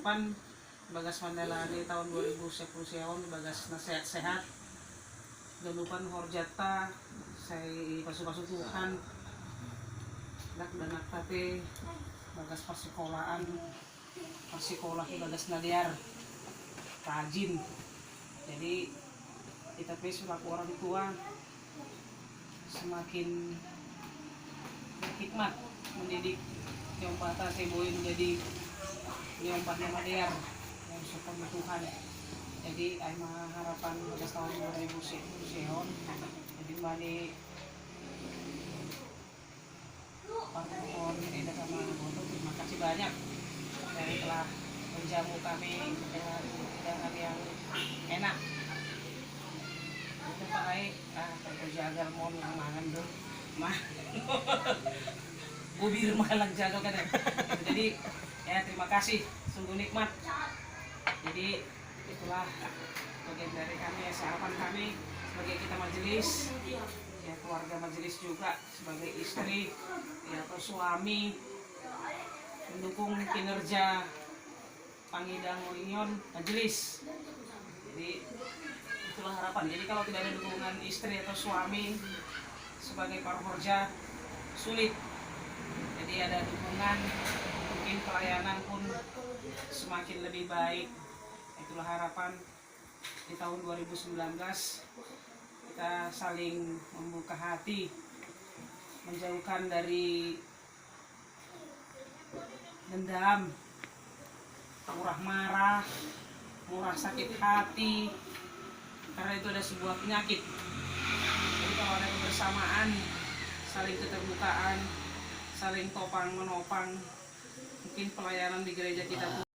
depan bagas Mandala di tahun 2010 bagas na sehat-sehat. Galupan horjata saya pasu-pasu Tuhan. Dak tate bagas pasikolaan. Pasikolah bagas naliar. Rajin. Jadi kita selaku orang tua semakin berhikmat mendidik yang bata saya boleh menjadi yang bata madiar yang suka Tuhan. Jadi ayah harapan pada tahun 2000 sehon jadi mani Parpon tidak sama Boto, terima kasih banyak dari telah menjamu kami dengan hidangan yang enak. Kita baik, kerja agar mau mangan dong, mah, bubir malang jago kan. Jadi ya terima kasih, sungguh nikmat. Jadi itulah bagian dari kami, harapan kami sebagai kita majelis, ya keluarga majelis juga sebagai istri, ya atau suami mendukung kinerja Pangidang Union majelis. Jadi itulah harapan. Jadi kalau tidak ada dukungan istri atau suami sebagai parporja sulit. Jadi ada dukungan, mungkin pelayanan pun semakin lebih baik. Itulah harapan di tahun 2019 kita saling membuka hati, menjauhkan dari dendam, murah marah, murah sakit hati, karena itu ada sebuah penyakit. Jadi kalau ada kebersamaan, saling keterbukaan, saling topang menopang, mungkin pelayanan di gereja kita